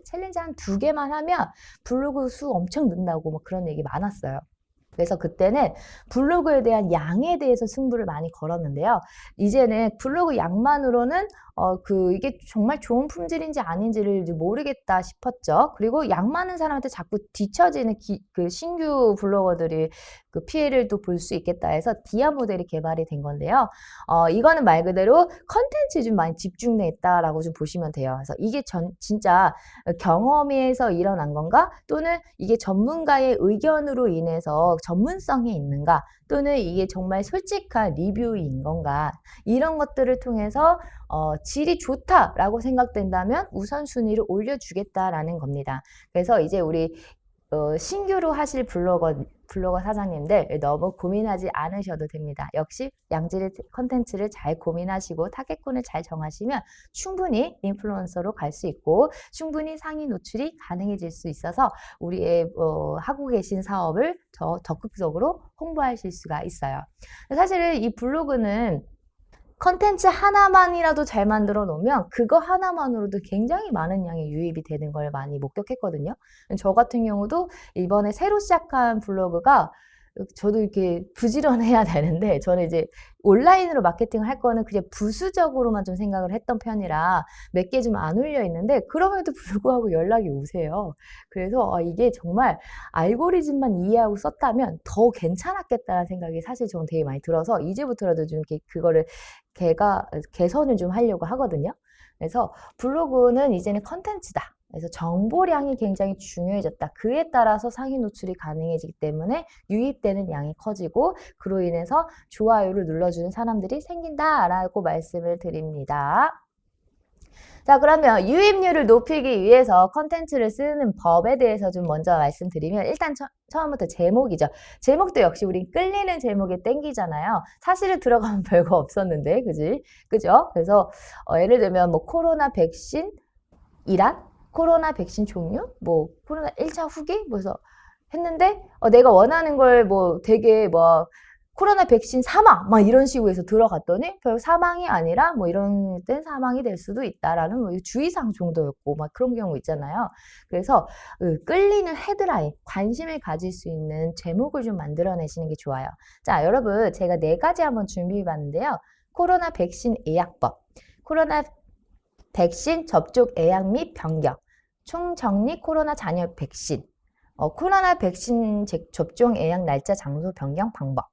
챌린지 한 2개만 하면 블로그 수 엄청 는다고 그런 얘기 많았어요. 그래서 그때는 블로그에 대한 양에 대해서 승부를 많이 걸었는데요. 이제는 블로그 양만으로는 이게 정말 좋은 품질인지 아닌지를 모르겠다 싶었죠. 그리고 양 많은 사람한테 자꾸 뒤처지는 그 신규 블로거들이 그 피해를 또 볼 수 있겠다 해서 디아 모델이 개발이 된 건데요. 이거는 말 그대로 컨텐츠에 좀 많이 집중돼 있다라고 좀 보시면 돼요. 그래서 이게 진짜 경험에서 일어난 건가? 또는 이게 전문가의 의견으로 인해서 전문성이 있는가? 또는 이게 정말 솔직한 리뷰인 건가? 이런 것들을 통해서 질이 좋다라고 생각된다면 우선순위를 올려주겠다라는 겁니다. 그래서 이제 우리 신규로 하실 블로거 사장님들 너무 고민하지 않으셔도 됩니다. 역시 양질의 컨텐츠를 잘 고민하시고 타겟군을 잘 정하시면 충분히 인플루언서로 갈 수 있고 충분히 상위 노출이 가능해질 수 있어서 우리의 하고 계신 사업을 더 적극적으로 홍보하실 수가 있어요. 사실 이 블로그는 컨텐츠 하나만이라도 잘 만들어 놓으면 그거 하나만으로도 굉장히 많은 양의 유입이 되는 걸 많이 목격했거든요. 저 같은 경우도 이번에 새로 시작한 블로그가 저도 이렇게 부지런해야 되는데 저는 이제 온라인으로 마케팅을 할 거는 그냥 부수적으로만 좀 생각을 했던 편이라 몇 개 좀 안 올려 있는데 그럼에도 불구하고 연락이 오세요. 그래서 이게 정말 알고리즘만 이해하고 썼다면 더 괜찮았겠다는 생각이 사실 저는 되게 많이 들어서 이제부터라도 좀 이렇게 그거를 개선을 좀 하려고 하거든요. 그래서 블로그는 이제는 컨텐츠다. 그래서 정보량이 굉장히 중요해졌다. 그에 따라서 상위 노출이 가능해지기 때문에 유입되는 양이 커지고 그로 인해서 좋아요를 눌러주는 사람들이 생긴다라고 말씀을 드립니다. 자, 그러면 유입률을 높이기 위해서 컨텐츠를 쓰는 법에 대해서 좀 먼저 말씀드리면 일단 처음부터 제목이죠. 제목도 역시 우린 끌리는 제목이 땡기잖아요. 사실은 들어가면 별거 없었는데, 그죠? 그래서 예를 들면 뭐 코로나 백신 이란? 코로나 백신 종류? 뭐 코로나 1차 후기? 그래서 했는데 내가 원하는 걸 뭐 되게 뭐 코로나 백신 사망 막 이런 식으로 해서 들어갔더니 결국 사망이 아니라 뭐 이런 땐 사망이 될 수도 있다라는 뭐 주의사항 정도였고 막 그런 경우 있잖아요. 그래서 끌리는 헤드라인, 관심을 가질 수 있는 제목을 좀 만들어내시는 게 좋아요. 자, 여러분 제가 4가지 한번 준비해봤는데요. 코로나 백신 예약법, 코로나 백신 접종 예약 및 변경, 총정리 코로나 잔여 백신, 코로나 백신 접종 예약 날짜 장소 변경 방법,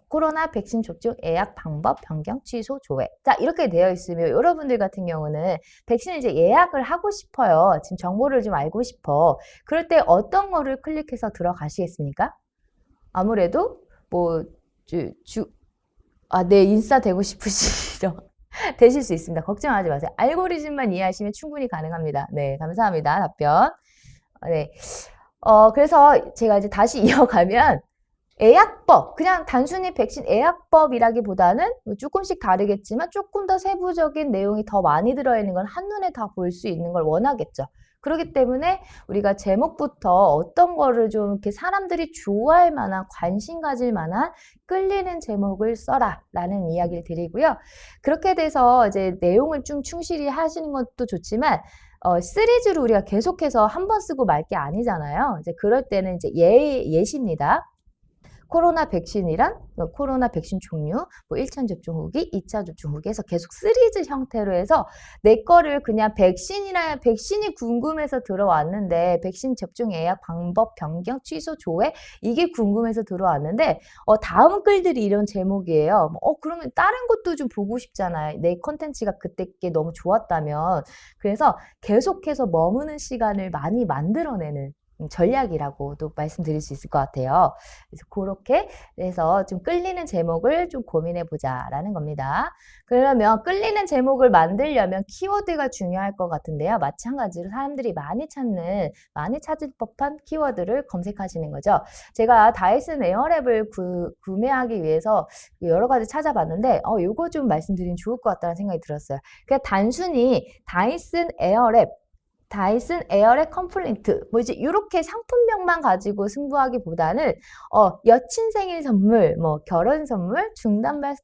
코로나 백신 접종 예약 방법 변경 취소 조회. 자, 이렇게 되어 있으면 여러분들 같은 경우는 백신을 이제 예약을 하고 싶어요. 지금 정보를 좀 알고 싶어. 그럴 때 어떤 거를 클릭해서 들어가시겠습니까? 아무래도 뭐 네, 인싸 되고 싶으시죠? 되실 수 있습니다. 걱정하지 마세요. 알고리즘만 이해하시면 충분히 가능합니다. 네, 감사합니다. 답변. 네. 그래서 제가 이제 다시 이어가면 예약법, 그냥 단순히 백신 예약법이라기보다는 조금씩 다르겠지만 조금 더 세부적인 내용이 더 많이 들어있는 건 한눈에 다 볼 수 있는 걸 원하겠죠. 그렇기 때문에 우리가 제목부터 어떤 거를 좀 이렇게 사람들이 좋아할 만한, 관심 가질 만한 끌리는 제목을 써라 라는 이야기를 드리고요. 그렇게 돼서 이제 내용을 좀 충실히 하시는 것도 좋지만 시리즈로 우리가 계속해서 한 번 쓰고 말 게 아니잖아요. 이제 그럴 때는 이제 예시입니다. 코로나 백신이란 코로나 백신 종류, 뭐 1차 접종 후기, 2차 접종 후기에서 계속 시리즈 형태로 해서 내 거를 그냥 백신이 궁금해서 들어왔는데 백신 접종 예약 방법 변경 취소 조회 이게 궁금해서 들어왔는데 다음 글들이 이런 제목이에요. 그러면 다른 것도 좀 보고 싶잖아요. 내 컨텐츠가 그때 게 너무 좋았다면. 그래서 계속해서 머무는 시간을 많이 만들어내는 전략이라고도 말씀드릴 수 있을 것 같아요. 그래서 그렇게 해서 좀 끌리는 제목을 좀 고민해 보자라는 겁니다. 그러면 끌리는 제목을 만들려면 키워드가 중요할 것 같은데요. 마찬가지로 사람들이 많이 찾을 법한 키워드를 검색하시는 거죠. 제가 다이슨 에어랩을 구매하기 위해서 여러 가지 찾아봤는데 이거 좀 말씀드리면 좋을 것 같다는 생각이 들었어요. 그냥 단순히 다이슨 에어랩 컴플리트 뭐 이제 이렇게 상품명만 가지고 승부하기보다는 여친 생일 선물, 뭐 결혼 선물, 중단발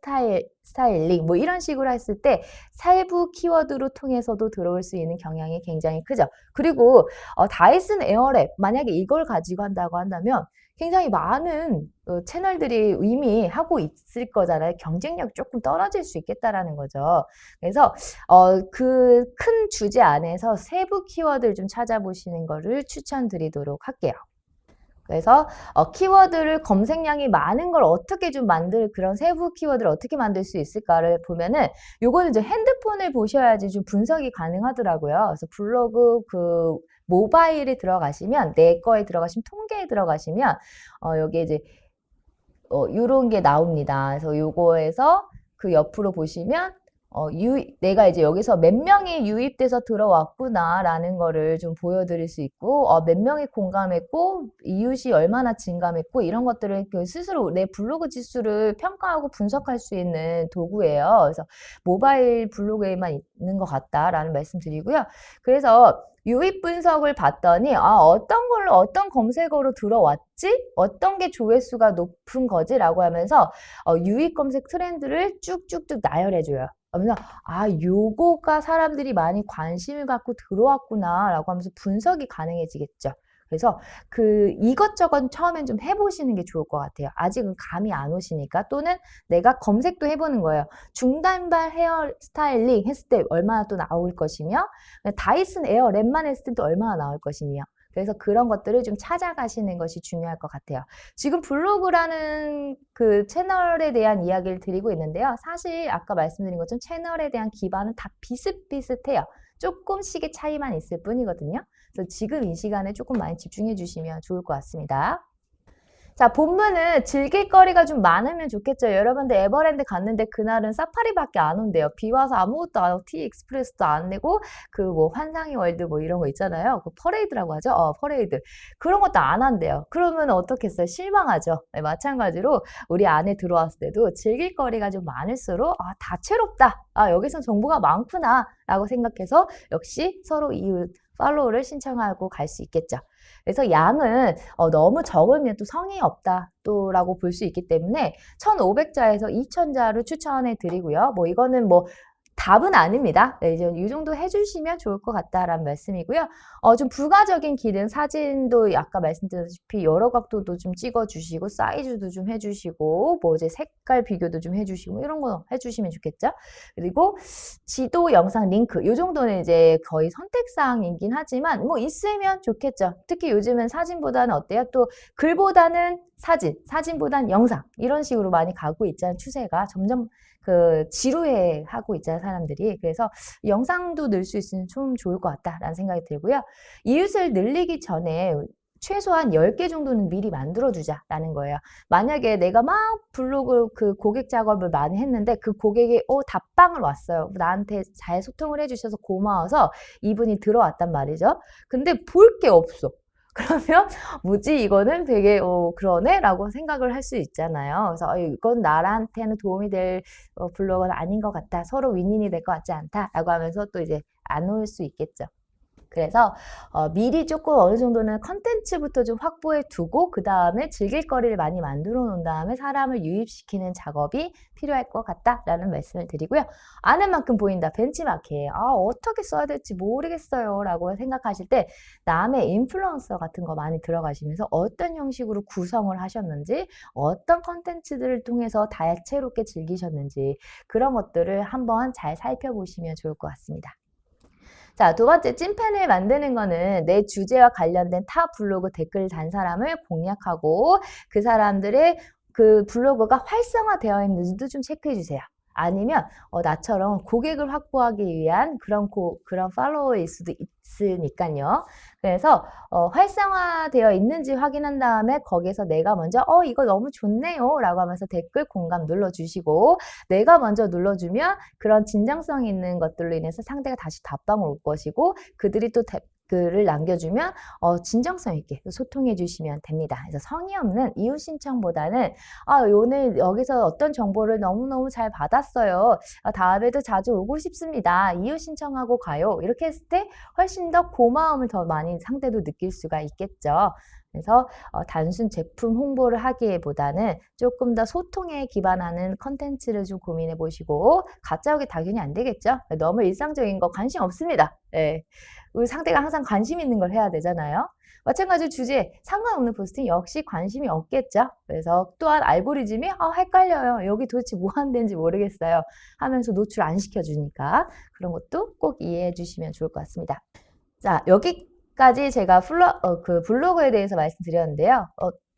스타일링 뭐 이런 식으로 했을 때 세부 키워드로 통해서도 들어올 수 있는 경향이 굉장히 크죠. 그리고 다이슨 에어랩 만약에 이걸 가지고 한다고 한다면 굉장히 많은 채널들이 이미 하고 있을 거잖아요. 경쟁력이 조금 떨어질 수 있겠다라는 거죠. 그래서 그 큰 주제 안에서 세부 키워드를 좀 찾아보시는 거를 추천드리도록 할게요. 그래서 키워드를 검색량이 많은 걸 어떻게 좀 그런 세부 키워드를 어떻게 만들 수 있을까를 보면은 요거는 이제 핸드폰을 보셔야지 좀 분석이 가능하더라고요. 그래서 블로그 모바일에 들어가시면 내 거에 들어가시면 통계에 들어가시면 여기 이제 요런 게 나옵니다. 그래서 요거에서 그 옆으로 보시면 내가 이제 여기서 몇 명이 유입돼서 들어왔구나라는 거를 좀 보여드릴 수 있고, 몇 명이 공감했고, 이웃이 얼마나 진감했고, 이런 것들을 그 스스로 내 블로그 지수를 평가하고 분석할 수 있는 도구예요. 그래서 모바일 블로그에만 있는 것 같다라는 말씀 드리고요. 그래서 유입 분석을 봤더니, 어떤 걸로, 어떤 검색어로 들어왔지? 어떤 게 조회수가 높은 거지? 라고 하면서, 유입 검색 트렌드를 쭉쭉쭉 나열해줘요. 그래서 요거가 사람들이 많이 관심을 갖고 들어왔구나 라고 하면서 분석이 가능해지겠죠. 그래서 이것저것 처음엔 좀 해보시는 게 좋을 것 같아요. 아직은 감이 안 오시니까. 또는 내가 검색도 해보는 거예요. 중단발 헤어 스타일링 했을 때 얼마나 또 나올 것이며, 다이슨 에어 랩만 했을 때 또 얼마나 나올 것이며, 그래서 그런 것들을 좀 찾아가시는 것이 중요할 것 같아요. 지금 블로그라는 그 채널에 대한 이야기를 드리고 있는데요. 사실 아까 말씀드린 것처럼 채널에 대한 기반은 다 비슷비슷해요. 조금씩의 차이만 있을 뿐이거든요. 그래서 지금 이 시간에 조금 많이 집중해 주시면 좋을 것 같습니다. 자, 본문은 즐길 거리가 좀 많으면 좋겠죠. 여러분들 에버랜드 갔는데 그날은 사파리밖에 안 온대요. 비 와서 아무것도 안 하고 티 익스프레스도 안 내고 환상의 월드 이런 거 있잖아요. 퍼레이드라고 하죠. 퍼레이드. 그런 것도 안 한대요. 그러면 어떻겠어요? 실망하죠. 네, 마찬가지로 우리 안에 들어왔을 때도 즐길 거리가 좀 많을수록 다채롭다. 여기선 정보가 많구나 라고 생각해서 역시 서로 이웃 팔로우를 신청하고 갈 수 있겠죠. 그래서 양은 너무 적으면 또 성의 없다 또라고 볼 수 있기 때문에 1,500자에서 2,000자를 추천해 드리고요. 이거는 답은 아닙니다. 네, 이제 이 정도 해주시면 좋을 것 같다라는 말씀이고요. 좀 부가적인 기능, 사진도 아까 말씀드렸다시피 여러 각도도 좀 찍어주시고, 사이즈도 좀 해주시고, 이제 색깔 비교도 좀 해주시고, 이런 거 해주시면 좋겠죠? 그리고 지도, 영상, 링크, 이 정도는 이제 거의 선택사항이긴 하지만, 있으면 좋겠죠. 특히 요즘은 사진보다는 어때요? 또 글보다는 사진보다는 영상, 이런 식으로 많이 가고 있잖아요. 추세가 점점 지루해 하고 있잖아요, 사람들이. 그래서 영상도 넣을 수 있으면 좀 좋을 것 같다라는 생각이 들고요. 이웃을 늘리기 전에 최소한 10개 정도는 미리 만들어주자라는 거예요. 만약에 내가 막 블로그 고객 작업을 많이 했는데 그 고객이 답방을 왔어요. 나한테 잘 소통을 해주셔서 고마워서 이분이 들어왔단 말이죠. 근데 볼 게 없어. 그러면 뭐지 이거는 되게 그러네 라고 생각을 할 수 있잖아요. 그래서 이건 나한테는 도움이 될 블로그는 아닌 것 같다. 서로 윈윈이 될 것 같지 않다 라고 하면서 또 이제 안 올 수 있겠죠. 그래서 미리 조금 어느 정도는 컨텐츠부터 좀 확보해 두고 그 다음에 즐길 거리를 많이 만들어 놓은 다음에 사람을 유입시키는 작업이 필요할 것 같다라는 말씀을 드리고요. 아는 만큼 보인다. 벤치마킹. 어떻게 써야 될지 모르겠어요 라고 생각하실 때 남의 인플루언서 같은 거 많이 들어가시면서 어떤 형식으로 구성을 하셨는지, 어떤 컨텐츠들을 통해서 다채롭게 즐기셨는지 그런 것들을 한번 잘 살펴보시면 좋을 것 같습니다. 자, 두 번째 찐팬을 만드는 거는 내 주제와 관련된 타 블로그 댓글 단 사람을 공략하고 그 사람들의 블로그가 활성화되어 있는지도 좀 체크해 주세요. 아니면 나처럼 고객을 확보하기 위한 그런 팔로워일 수도 있으니까요. 그래서 활성화되어 있는지 확인한 다음에 거기에서 내가 먼저 이거 너무 좋네요 라고 하면서 댓글 공감 눌러주시고, 내가 먼저 눌러주면 그런 진정성 있는 것들로 인해서 상대가 다시 답방을 올 것이고, 그들이 또 글을 남겨주면 진정성 있게 소통해 주시면 됩니다. 그래서 성의 없는 이웃 신청보다는 오늘 여기서 어떤 정보를 너무너무 잘 받았어요. 다음에도 자주 오고 싶습니다. 이웃 신청하고 가요. 이렇게 했을 때 훨씬 더 고마움을 더 많이 상대도 느낄 수가 있겠죠. 그래서 단순 제품 홍보를 하기보다는 조금 더 소통에 기반하는 컨텐츠를 좀 고민해 보시고, 가짜오기 당연히 안 되겠죠. 너무 일상적인 거 관심 없습니다. 네. 우리 상대가 항상 관심 있는 걸 해야 되잖아요. 마찬가지로 주제에 상관없는 포스팅 역시 관심이 없겠죠. 그래서 또한 알고리즘이 헷갈려요. 여기 도대체 뭐 하는 데인지 모르겠어요 하면서 노출 안 시켜주니까 그런 것도 꼭 이해해 주시면 좋을 것 같습니다. 자, 여기까지 제가 블로그에 대해서 말씀드렸는데요.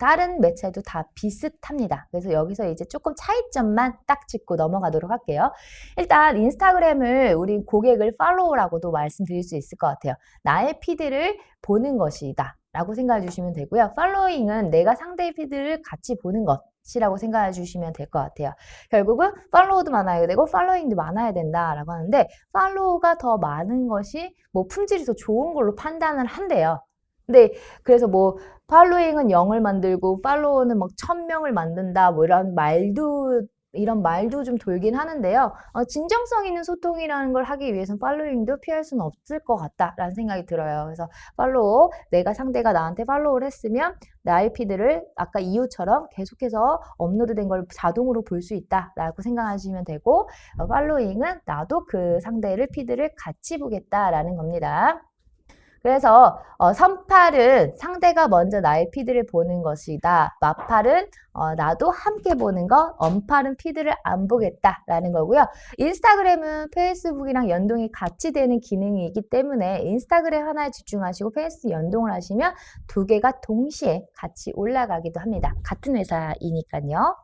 다른 매체도 다 비슷합니다. 그래서 여기서 이제 조금 차이점만 딱 짚고 넘어가도록 할게요. 일단 인스타그램을 우리 고객을 팔로우라고도 말씀드릴 수 있을 것 같아요. 나의 피드를 보는 것이다. 라고 생각해 주시면 되고요. 팔로잉은 내가 상대의 피드를 같이 보는 것이라고 생각해 주시면 될 것 같아요. 결국은 팔로워도 많아야 되고 팔로잉도 많아야 된다라고 하는데 팔로우가 더 많은 것이 뭐 품질이 더 좋은 걸로 판단을 한대요. 근데 그래서 뭐 팔로잉은 0을 만들고 팔로워는 막 1000명을 만든다 뭐 이런 말도 좀 돌긴 하는데요. 진정성 있는 소통이라는 걸 하기 위해서는 팔로잉도 피할 수는 없을 것 같다라는 생각이 들어요. 그래서 내가 상대가 나한테 팔로우를 했으면 나의 피드를 아까 이유처럼 계속해서 업로드된 걸 자동으로 볼 수 있다라고 생각하시면 되고, 팔로잉은 나도 그 상대를 피드를 같이 보겠다라는 겁니다. 그래서 선팔은 상대가 먼저 나의 피드를 보는 것이다. 마팔은 나도 함께 보는 것, 언팔은 피드를 안 보겠다라는 거고요. 인스타그램은 페이스북이랑 연동이 같이 되는 기능이기 때문에 인스타그램 하나에 집중하시고 페이스 연동을 하시면 두 개가 동시에 같이 올라가기도 합니다. 같은 회사이니까요.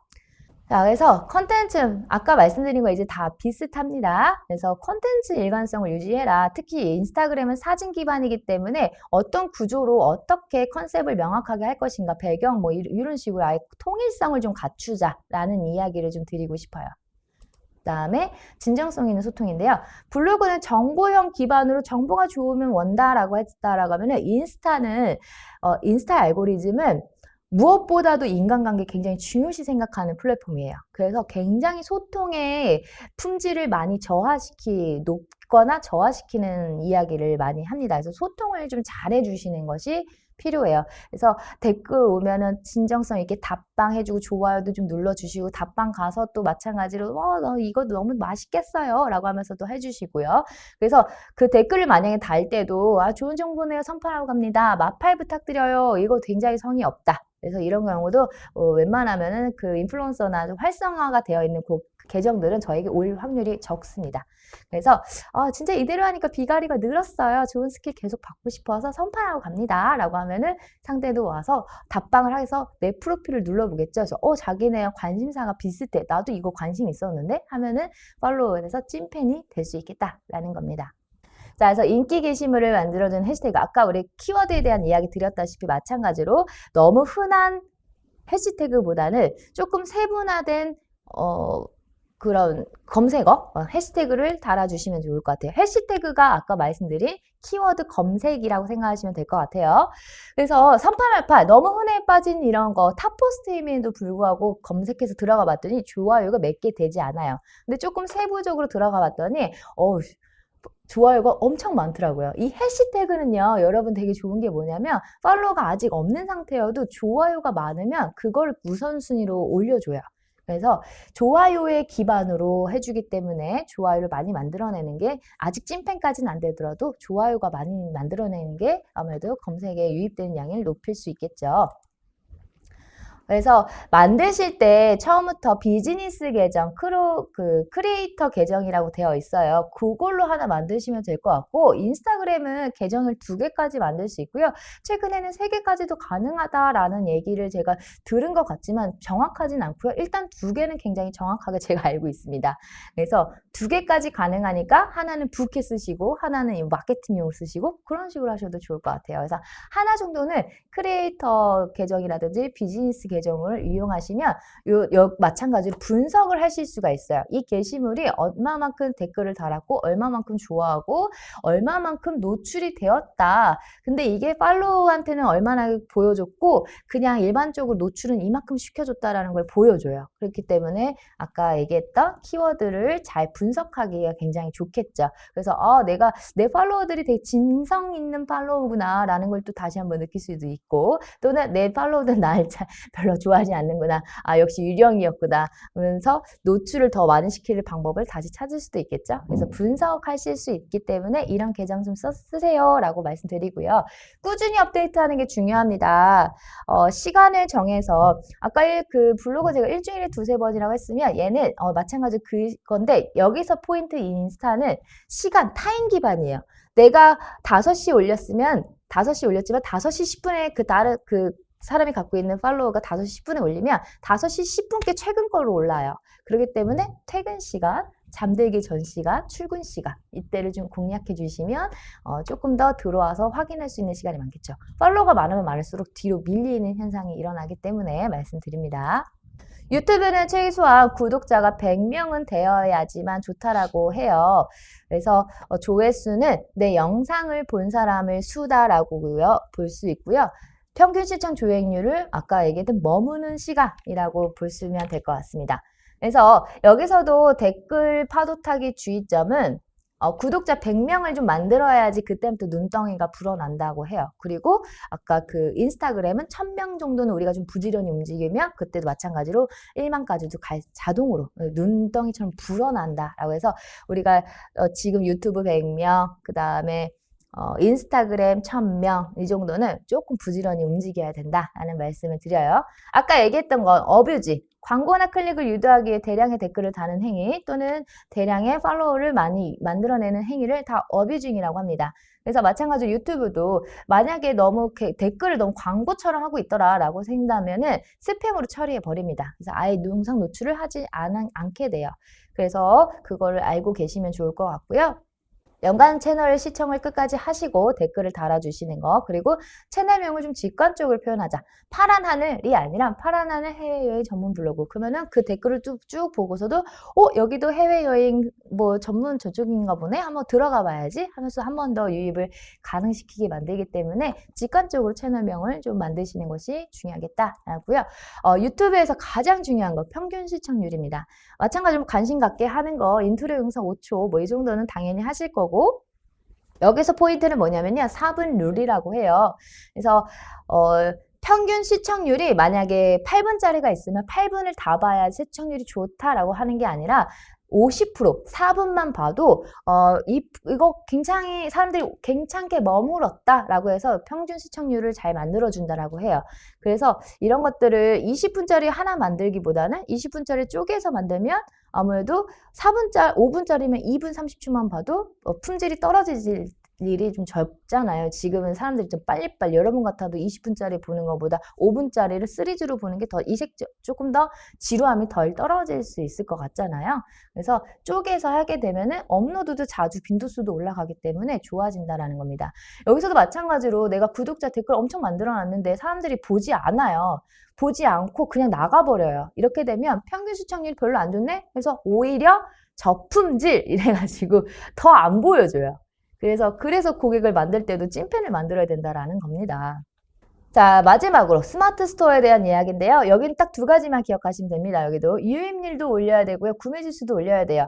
자, 그래서 컨텐츠, 아까 말씀드린 거 이제 다 비슷합니다. 그래서 컨텐츠 일관성을 유지해라. 특히 인스타그램은 사진 기반이기 때문에 어떤 구조로 어떻게 컨셉을 명확하게 할 것인가, 배경 뭐 이런 식으로 아예 통일성을 좀 갖추자라는 이야기를 좀 드리고 싶어요. 그다음에 진정성 있는 소통인데요. 블로그는 정보형 기반으로 정보가 좋으면 원다라고 했다라고 하면은 인스타 알고리즘은 무엇보다도 인간관계 굉장히 중요시 생각하는 플랫폼이에요. 그래서 굉장히 소통의 품질을 많이 높거나 저하시키는 이야기를 많이 합니다. 그래서 소통을 좀 잘해주시는 것이 필요해요. 그래서 댓글 오면은 진정성 있게 답방해주고 좋아요도 좀 눌러주시고 답방 가서 또 마찬가지로 이거 너무 맛있겠어요 라고 하면서도 해주시고요. 그래서 그 댓글을 만약에 달 때도 좋은 정보네요. 선팔하고 갑니다. 마팔 부탁드려요. 이거 굉장히 성의 없다. 그래서 이런 경우도 웬만하면은 그 인플루언서나 좀 활성화가 되어 있는 계정들은 저에게 올 확률이 적습니다. 그래서 진짜 이대로 하니까 비가리가 늘었어요. 좋은 스킬 계속 받고 싶어서 선판하고 갑니다. 라고 하면은 상대도 와서 답방을 해서 내 프로필을 눌러보겠죠. 그래서 자기네랑 관심사가 비슷해. 나도 이거 관심 있었는데 하면은 팔로우에서 찐팬이 될 수 있겠다라는 겁니다. 자, 그래서 인기 게시물을 만들어주는 해시태그. 아까 우리 키워드에 대한 이야기 드렸다시피 마찬가지로 너무 흔한 해시태그보다는 조금 세분화된 그런 검색어, 해시태그를 달아주시면 좋을 것 같아요. 해시태그가 아까 말씀드린 키워드 검색이라고 생각하시면 될 것 같아요. 그래서 선팔말팔 너무 흔해 빠진 이런 거 탑포스트임에도 불구하고 검색해서 들어가 봤더니 좋아요가 몇 개 되지 않아요. 근데 조금 세부적으로 들어가 봤더니 좋아요가 엄청 많더라고요. 이 해시태그는요, 여러분 되게 좋은 게 뭐냐면 팔로워가 아직 없는 상태여도 좋아요가 많으면 그걸 우선순위로 올려줘요. 그래서 좋아요의 기반으로 해주기 때문에 좋아요를 많이 만들어내는 게 아직 찐팬까지는 안 되더라도 좋아요가 많이 만들어내는 게 아무래도 검색에 유입되는 양을 높일 수 있겠죠. 그래서 만드실 때 처음부터 비즈니스 계정, 크리에이터 계정이라고 되어 있어요. 그걸로 하나 만드시면 될 것 같고, 인스타그램은 계정을 2개까지 만들 수 있고요. 최근에는 3개까지도 가능하다라는 얘기를 제가 들은 것 같지만 정확하진 않고요. 일단 2개는 굉장히 정확하게 제가 알고 있습니다. 그래서 2개까지 가능하니까 하나는 부캐 쓰시고 하나는 마케팅용으로 쓰시고 그런 식으로 하셔도 좋을 것 같아요. 그래서 하나 정도는 크리에이터 계정이라든지 비즈니스 계정을 이용하시면 마찬가지로 분석을 하실 수가 있어요. 이 게시물이 얼마만큼 댓글을 달았고 얼마만큼 좋아하고 얼마만큼 노출이 되었다. 근데 이게 팔로워한테는 얼마나 보여줬고 그냥 일반적으로 노출은 이만큼 시켜줬다라는 걸 보여줘요. 그렇기 때문에 아까 얘기했던 키워드를 잘 분석하기가 굉장히 좋겠죠. 그래서 내가 내 팔로워들이 되게 진성 있는 팔로우구나 라는 걸 또 다시 한번 느낄 수도 있고, 또는 내 팔로워들은 나를 별로 좋아하지 않는구나, 역시 유령이었구나 하면서 노출을 더 많이 시킬 방법을 다시 찾을 수도 있겠죠. 그래서 분석하실 수 있기 때문에 이런 계정 좀 쓰세요 라고 말씀드리고요. 꾸준히 업데이트하는 게 중요합니다. 시간을 정해서 아까 그 블로그 제가 일주일에 2-3번이라고 했으면 얘는 마찬가지로 그건데, 여기서 포인트 인스타는 시간, 타임 기반이에요. 내가 5시 올렸지만 5시 10분에 그 사람이 갖고 있는 팔로워가 5시 10분에 올리면 5시 10분께 최근 거로 올라요. 그렇기 때문에 퇴근 시간, 잠들기 전 시간, 출근 시간 이때를 좀 공략해 주시면 조금 더 들어와서 확인할 수 있는 시간이 많겠죠. 팔로워가 많으면 많을수록 뒤로 밀리는 현상이 일어나기 때문에 말씀드립니다. 유튜브는 최소한 구독자가 100명은 되어야지만 좋다라고 해요. 그래서 조회수는 내 영상을 본 사람의 수다라고 볼 수 있고요. 평균 시청 조회율을 아까 얘기했던 머무는 시간이라고 보시면 될 것 같습니다. 그래서 여기서도 댓글 파도 타기 주의점은 구독자 100명을 좀 만들어야지 그때부터 눈덩이가 불어난다고 해요. 그리고 아까 그 인스타그램은 1000명 정도는 우리가 좀 부지런히 움직이면 그때도 마찬가지로 1만까지도 자동으로 눈덩이처럼 불어난다라고 해서 우리가 지금 유튜브 100명, 그 다음에 인스타그램 1000명 이 정도는 조금 부지런히 움직여야 된다라는 말씀을 드려요. 아까 얘기했던 건 어뷰지, 광고나 클릭을 유도하기 위해 대량의 댓글을 다는 행위 또는 대량의 팔로워를 많이 만들어내는 행위를 다 어뷰징이라고 합니다. 그래서 마찬가지로 유튜브도 만약에 너무 댓글을 너무 광고처럼 하고 있더라라고 생각하면은 스팸으로 처리해 버립니다. 그래서 아예 영상 노출을 하지 않게 돼요. 그래서 그거를 알고 계시면 좋을 것 같고요. 연간 채널 시청을 끝까지 하시고 댓글을 달아주시는 거, 그리고 채널명을 좀 직관적으로 표현하자. 파란 하늘이 아니라 파란 하늘 해외여행 전문 블로그. 그러면은 그 댓글을 쭉 보고서도 여기도 해외여행 뭐 전문 저쪽인가 보네? 한번 들어가 봐야지 하면서 한 번 더 유입을 가능시키게 만들기 때문에 직관적으로 채널명을 좀 만드시는 것이 중요하겠다라고요. 유튜브에서 가장 중요한 거 평균 시청률입니다. 마찬가지로 관심 갖게 하는 거 인트로 영상 5초 뭐 이 정도는 당연히 하실 거고, 여기서 포인트는 뭐냐면요. 4분 룰이라고 해요. 그래서 평균 시청률이 만약에 8분짜리가 있으면 8분을 다 봐야 시청률이 좋다라고 하는 게 아니라 50%, 4분만 봐도 이거 굉장히 사람들이 괜찮게 머물렀다라고 해서 평균 시청률을 잘 만들어준다라고 해요. 그래서 이런 것들을 20분짜리 하나 만들기보다는 20분짜리 쪼개서 만들면 아무래도 5분짜리면 2분 30초만 봐도 품질이 떨어질 일이 좀 적잖아요. 지금은 사람들이 좀 빨리빨리, 여러분 같아도 20분짜리 보는 것보다 5분짜리를 시리즈로 보는 게 더 조금 더 지루함이 덜 떨어질 수 있을 것 같잖아요. 그래서 쪼개서 하게 되면은 업로드도 자주 빈도수도 올라가기 때문에 좋아진다라는 겁니다. 여기서도 마찬가지로 내가 구독자 댓글 엄청 만들어 놨는데 사람들이 보지 않아요. 보지 않고 그냥 나가버려요. 이렇게 되면 평균 시청률이 별로 안 좋네? 그래서 오히려 저품질 이래가지고 더 안 보여줘요. 그래서 고객을 만들 때도 찐팬을 만들어야 된다라는 겁니다. 자, 마지막으로 스마트 스토어에 대한 이야기인데요. 여기는 딱 두 가지만 기억하시면 됩니다. 여기도 유입률도 올려야 되고요. 구매 지수도 올려야 돼요.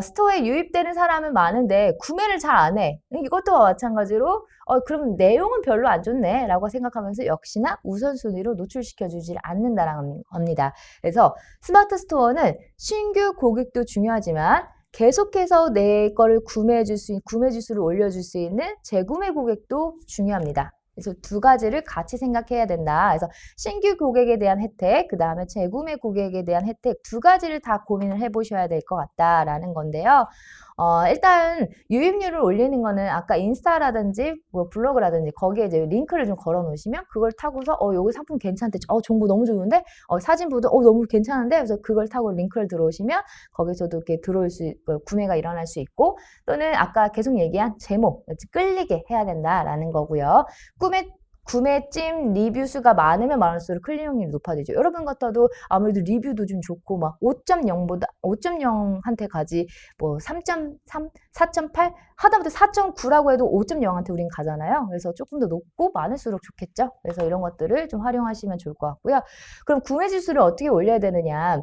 스토어에 유입되는 사람은 많은데 구매를 잘 안 해. 이것도 마찬가지로 그럼 내용은 별로 안 좋네 라고 생각하면서 역시나 우선순위로 노출시켜주질 않는다라는 겁니다. 그래서 스마트 스토어는 신규 고객도 중요하지만 계속해서 내 거를 구매 지수를 올려줄 수 있는 재구매 고객도 중요합니다. 그래서 두 가지를 같이 생각해야 된다. 그래서 신규 고객에 대한 혜택, 그 다음에 재구매 고객에 대한 혜택 두 가지를 다 고민을 해보셔야 될 것 같다라는 건데요. 일단 유입률을 올리는 거는 아까 인스타라든지 뭐 블로그라든지 거기에 이제 링크를 좀 걸어 놓으시면 그걸 타고서 여기 상품 괜찮대. 정보 너무 좋은데? 사진 보도 너무 괜찮은데? 그래서 그걸 타고 링크를 들어오시면 거기서도 이렇게 구매가 일어날 수 있고, 또는 아까 계속 얘기한 제목, 끌리게 해야 된다라는 거고요. 구매찜 리뷰 수가 많으면 많을수록 클릭률이 높아지죠. 여러분 같아도 아무래도 리뷰도 좀 좋고 막 5.0한테 가지 뭐 3.3, 4.8 하다못해 4.9라고 해도 5.0한테 우린 가잖아요. 그래서 조금 더 높고 많을수록 좋겠죠. 그래서 이런 것들을 좀 활용하시면 좋을 것 같고요. 그럼 구매 지수를 어떻게 올려야 되느냐?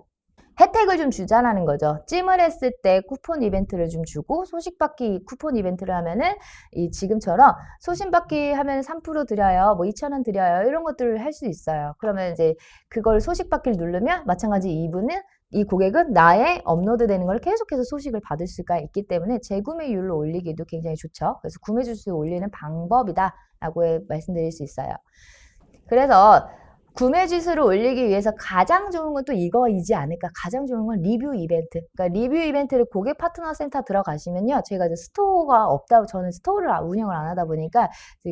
혜택을 좀 주자라는 거죠. 찜을 했을 때 쿠폰 이벤트를 좀 주고, 소식받기 쿠폰 이벤트를 하면은 지금처럼 소식받기 하면 3% 드려요, 뭐 2,000원 드려요, 이런 것들을 할 수 있어요. 그러면 이제 그걸 소식받기를 누르면 마찬가지 이 고객은 나의 업로드 되는 걸 계속해서 소식을 받을 수가 있기 때문에 재구매율을 올리기도 굉장히 좋죠. 그래서 구매 지수를 올리는 방법이다라고 말씀드릴 수 있어요. 그래서 구매 지수를 올리기 위해서 가장 좋은 건 또 이거이지 않을까. 가장 좋은 건 리뷰 이벤트. 그러니까 리뷰 이벤트를 고객 파트너 센터 들어가시면요. 제가 이제 스토어가 없다고, 저는 스토어를 운영을 안 하다 보니까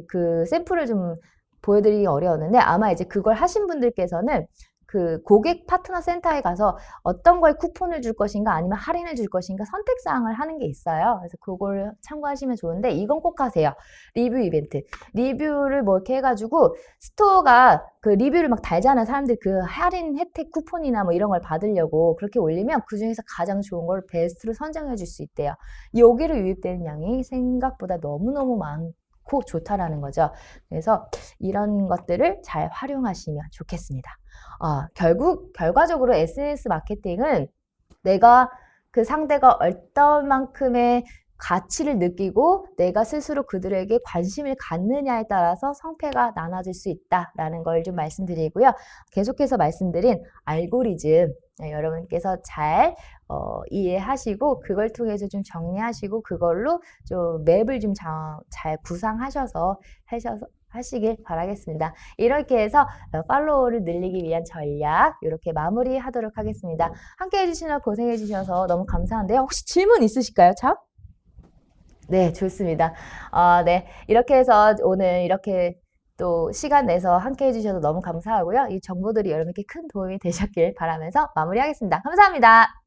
그 샘플을 좀 보여드리기 어려웠는데, 아마 이제 그걸 하신 분들께서는 그 고객 파트너 센터에 가서 어떤 거에 쿠폰을 줄 것인가 아니면 할인을 줄 것인가 선택사항을 하는 게 있어요. 그래서 그걸 참고하시면 좋은데 이건 꼭 하세요. 리뷰 이벤트. 리뷰를 뭐 이렇게 해가지고 스토어가 그 리뷰를 막 달잖아요. 사람들이 그 할인 혜택 쿠폰이나 뭐 이런 걸 받으려고 그렇게 올리면 그 중에서 가장 좋은 걸 베스트로 선정해 줄 수 있대요. 여기로 유입되는 양이 생각보다 너무너무 많고 좋다라는 거죠. 그래서 이런 것들을 잘 활용하시면 좋겠습니다. 결과적으로 SNS 마케팅은 내가 그 상대가 어떤 만큼의 가치를 느끼고 내가 스스로 그들에게 관심을 갖느냐에 따라서 성패가 나눠질 수 있다라는 걸 좀 말씀드리고요. 계속해서 말씀드린 알고리즘 여러분께서 잘 이해하시고 그걸 통해서 좀 정리하시고 그걸로 좀 맵을 좀 잘 구상하셔서 하시길 바라겠습니다. 이렇게 해서 팔로워를 늘리기 위한 전략 이렇게 마무리하도록 하겠습니다. 함께 해주시느라 고생해 주셔서 너무 감사한데요. 혹시 질문 있으실까요? 참? 네, 좋습니다. 네. 이렇게 해서 오늘 이렇게 또 시간 내서 함께 해주셔서 너무 감사하고요. 이 정보들이 여러분께 큰 도움이 되셨길 바라면서 마무리하겠습니다. 감사합니다.